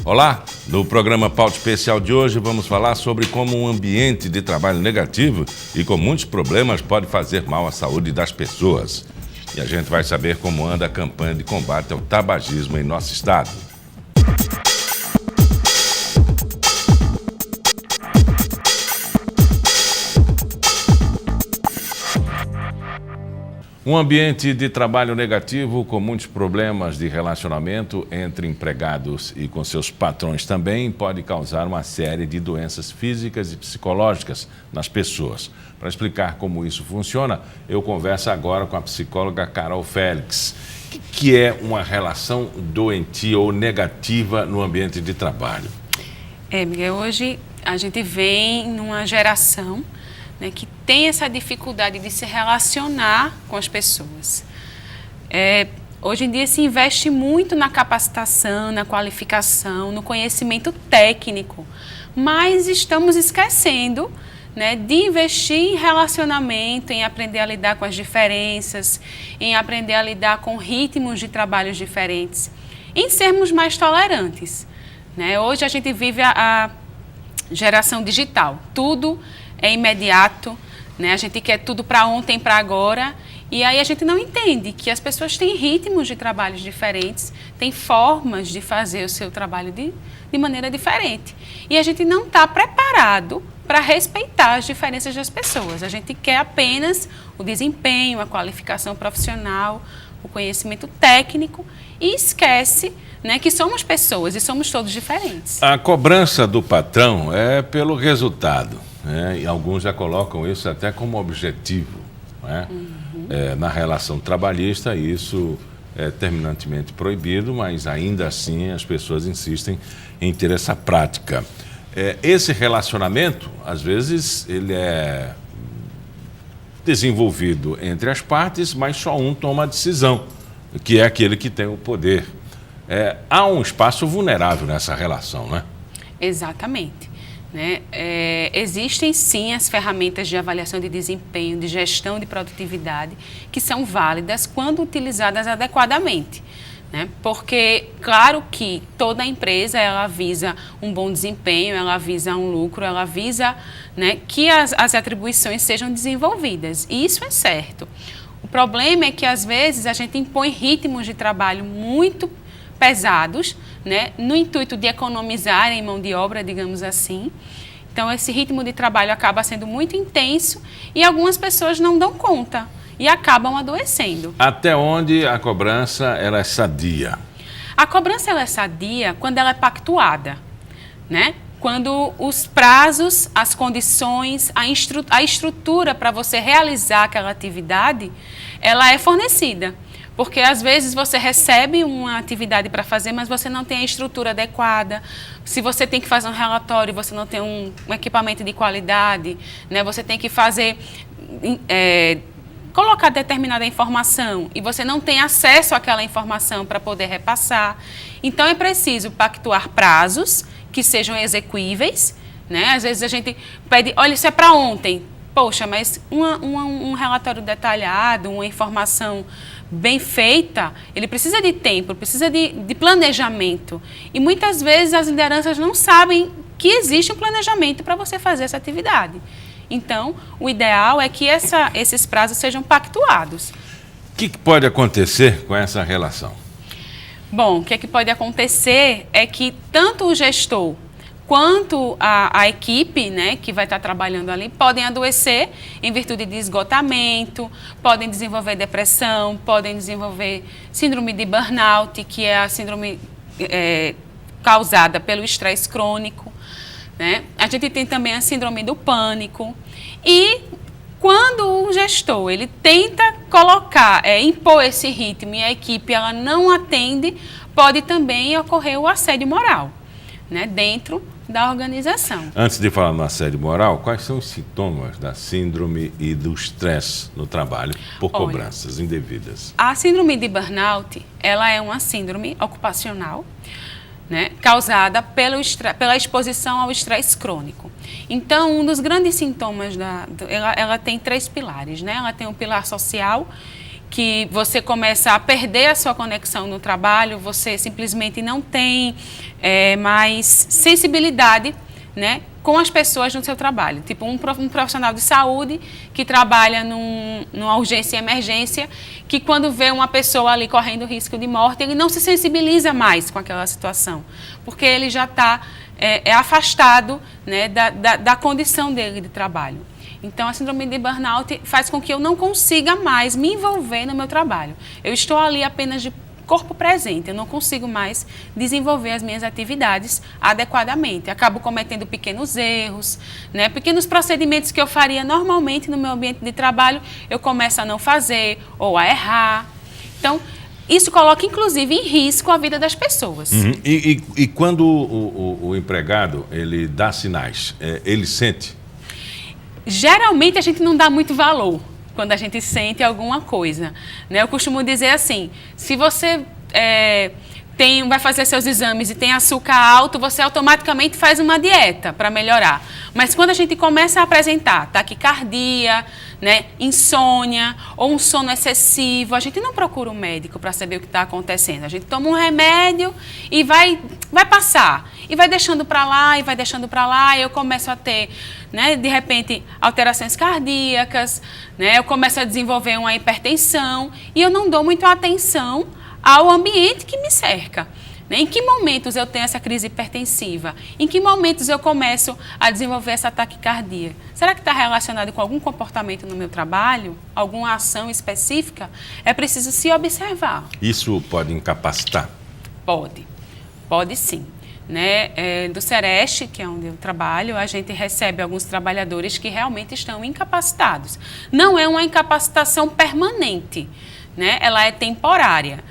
Olá, no programa Pauta Especial de hoje vamos falar sobre como um ambiente de trabalho negativo e com muitos problemas pode fazer mal à saúde das pessoas. E a gente vai saber como anda a campanha de combate ao tabagismo em nosso estado. Um ambiente de trabalho negativo com muitos problemas de relacionamento entre empregados e com seus patrões também pode causar uma série de doenças físicas e psicológicas nas pessoas. Para explicar como isso funciona, eu converso agora com a psicóloga Carol Félix. O que é uma relação doentia ou negativa no ambiente de trabalho? Miguel, hoje a gente vem numa geração que tem essa dificuldade de se relacionar com as pessoas. Hoje em dia se investe muito na capacitação, na qualificação, no conhecimento técnico, mas estamos esquecendo de investir em relacionamento, em aprender a lidar com as diferenças, em aprender a lidar com ritmos de trabalhos diferentes, em sermos mais tolerantes. Hoje a gente vive a geração digital, tudo é imediato, a gente quer tudo para ontem, para agora, e aí a gente não entende que as pessoas têm ritmos de trabalhos diferentes, têm formas de fazer o seu trabalho de maneira diferente. E a gente não está preparado para respeitar as diferenças das pessoas. A gente quer apenas o desempenho, a qualificação profissional, o conhecimento técnico e esquece que somos pessoas e somos todos diferentes. A cobrança do patrão é pelo resultado. E alguns já colocam isso até como objetivo. Na relação trabalhista, isso é terminantemente proibido, mas ainda assim as pessoas insistem em ter essa prática. Esse relacionamento, às vezes, ele é desenvolvido entre as partes, mas só um toma a decisão, que é aquele que tem o poder. Há um espaço vulnerável nessa relação, não é? Exatamente. Existem sim as ferramentas de avaliação de desempenho, de gestão de produtividade, que são válidas quando utilizadas adequadamente. Porque, claro que toda empresa ela visa um bom desempenho, ela visa um lucro, ela visa que as atribuições sejam desenvolvidas. E isso é certo. O problema é que, às vezes, a gente impõe ritmos de trabalho muito pesados, no intuito de economizar em mão de obra, digamos assim. Então, esse ritmo de trabalho acaba sendo muito intenso e algumas pessoas não dão conta e acabam adoecendo. Até onde a cobrança ela é sadia? A cobrança ela é sadia quando ela é pactuada, Quando os prazos, as condições, a estrutura para você realizar aquela atividade, ela é fornecida. Porque, às vezes, você recebe uma atividade para fazer, mas você não tem a estrutura adequada. Se você tem que fazer um relatório, você não tem um equipamento de qualidade, você tem que fazer, colocar determinada informação e você não tem acesso àquela informação para poder repassar. Então, é preciso pactuar prazos que sejam execuíveis. Às vezes, a gente pede, olha, isso é para ontem. Poxa, mas um relatório detalhado, uma informação bem feita, ele precisa de tempo, precisa de planejamento. E muitas vezes as lideranças não sabem que existe um planejamento para você fazer essa atividade. Então, o ideal é que esses prazos sejam pactuados. O que pode acontecer com essa relação? Bom, o que pode acontecer é que tanto o gestor quanto a equipe que vai estar trabalhando ali podem adoecer em virtude de esgotamento, podem desenvolver depressão, podem desenvolver síndrome de burnout, que é a síndrome causada pelo estresse crônico. A gente tem também a síndrome do pânico. E quando o gestor ele tenta impor esse ritmo e a equipe ela não atende, pode também ocorrer o assédio moral dentro da organização. Antes de falar no assédio moral, quais são os sintomas da síndrome e do estresse no trabalho por cobranças indevidas? A síndrome de burnout, ela é uma síndrome ocupacional, causada pela exposição ao estresse crônico. Então, um dos grandes sintomas ela tem 3 pilares, Ela tem um pilar social, que você começa a perder a sua conexão no trabalho, você simplesmente não tem mais sensibilidade, né, com as pessoas no seu trabalho. Tipo, um profissional de saúde que trabalha numa urgência e emergência, que quando vê uma pessoa ali correndo risco de morte, ele não se sensibiliza mais com aquela situação, porque ele já está afastado, né, da condição dele de trabalho. Então, a síndrome de burnout faz com que eu não consiga mais me envolver no meu trabalho. Eu estou ali apenas de corpo presente, eu não consigo mais desenvolver as minhas atividades adequadamente. Acabo cometendo pequenos erros, né? Pequenos procedimentos que eu faria normalmente no meu ambiente de trabalho, eu começo a não fazer ou a errar. Então, isso coloca, inclusive, em risco a vida das pessoas. Uhum. E quando o empregado ele dá sinais, ele sente? Geralmente a gente não dá muito valor quando a gente sente alguma coisa, né? Eu costumo dizer assim, se você vai fazer seus exames e tem açúcar alto, você automaticamente faz uma dieta para melhorar. Mas quando a gente começa a apresentar taquicardia, né, insônia ou um sono excessivo, a gente não procura um médico para saber o que está acontecendo. A gente toma um remédio e vai passar. E vai deixando para lá, e vai deixando para lá, e eu começo a ter, né, de repente, alterações cardíacas, né, eu começo a desenvolver uma hipertensão, e eu não dou muito atenção ao ambiente que me cerca. Em que momentos eu tenho essa crise hipertensiva? Em que momentos eu começo a desenvolver essa taquicardia? Será que está relacionado com algum comportamento no meu trabalho? Alguma ação específica? É preciso se observar. Isso pode incapacitar? Pode sim. Né? Do Sereste, que é onde eu trabalho, a gente recebe alguns trabalhadores que realmente estão incapacitados. Não é uma incapacitação permanente, né? Ela é temporária.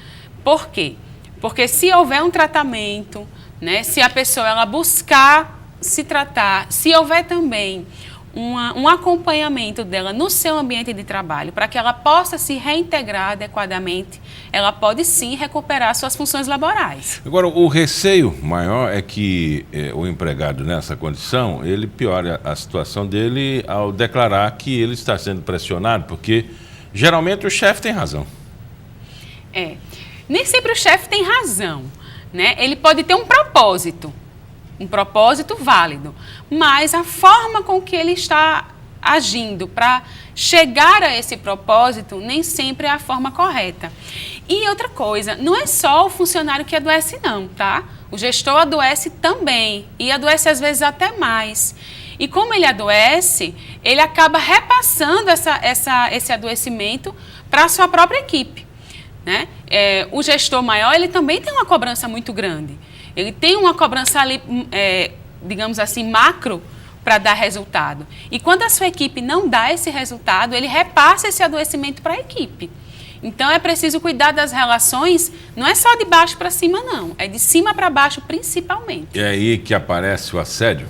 Por quê? Porque se houver um tratamento, né, se a pessoa ela buscar se tratar, se houver também um acompanhamento dela no seu ambiente de trabalho, para que ela possa se reintegrar adequadamente, ela pode sim recuperar suas funções laborais. Agora, o receio maior é que o empregado nessa condição, ele piore a situação dele ao declarar que ele está sendo pressionado, porque geralmente o chefe tem razão. Nem sempre o chefe tem razão, né? Ele pode ter um propósito válido, mas a forma com que ele está agindo para chegar a esse propósito nem sempre é a forma correta. E outra coisa, não é só o funcionário que adoece não, tá? O gestor adoece também, e adoece às vezes até mais. E como ele adoece, ele acaba repassando esse adoecimento para a sua própria equipe. Né? O gestor maior, ele também tem uma cobrança muito grande. Ele tem uma cobrança ali, digamos assim, macro para dar resultado. E quando a sua equipe não dá esse resultado, ele repassa esse adoecimento para a equipe. Então, é preciso cuidar das relações, não é só de baixo para cima, não. É de cima para baixo, principalmente. É aí que aparece o assédio?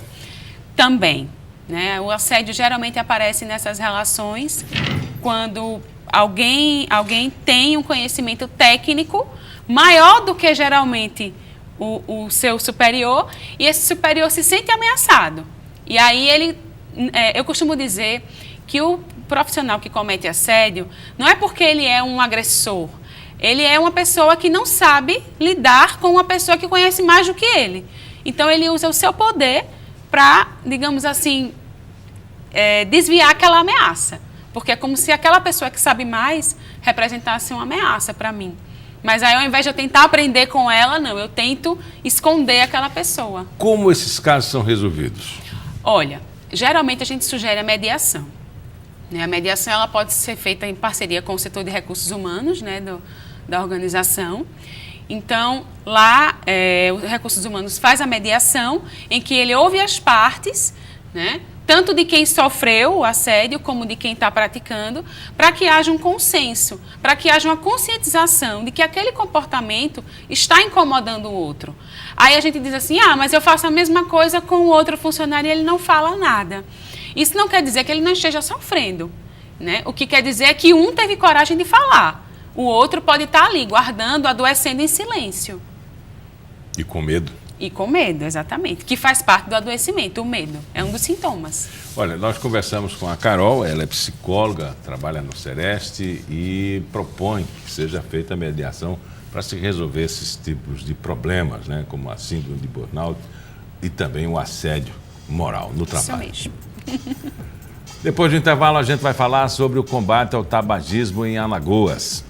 Também. Né? O assédio geralmente aparece nessas relações quando alguém tem um conhecimento técnico maior do que geralmente o seu superior, e esse superior se sente ameaçado. E aí eu costumo dizer que o profissional que comete assédio não é porque ele é um agressor, ele é uma pessoa que não sabe lidar com uma pessoa que conhece mais do que ele. Então ele usa o seu poder para, digamos assim, desviar aquela ameaça. Porque é como se aquela pessoa que sabe mais representasse uma ameaça para mim. Mas aí, ao invés de eu tentar aprender com ela, não, eu tento esconder aquela pessoa. Como esses casos são resolvidos? Olha, geralmente a gente sugere a mediação. Né? A mediação ela pode ser feita em parceria com o setor de recursos humanos, né, da organização. Então, lá, os recursos humanos faz a mediação, em que ele ouve as partes, né, tanto de quem sofreu o assédio como de quem está praticando, para que haja um consenso, para que haja uma conscientização de que aquele comportamento está incomodando o outro. Aí a gente diz assim, mas eu faço a mesma coisa com o outro funcionário e ele não fala nada. Isso não quer dizer que ele não esteja sofrendo, né? O que quer dizer é que um teve coragem de falar, o outro pode estar ali, guardando, adoecendo em silêncio. E com medo. E com medo, exatamente. Que faz parte do adoecimento, o medo. É um dos sintomas. Olha, nós conversamos com a Carol, ela é psicóloga, trabalha no Sereste e propõe que seja feita a mediação para se resolver esses tipos de problemas, né? Como a síndrome de burnout e também o assédio moral no trabalho. Isso mesmo. Depois do intervalo, a gente vai falar sobre o combate ao tabagismo em Alagoas.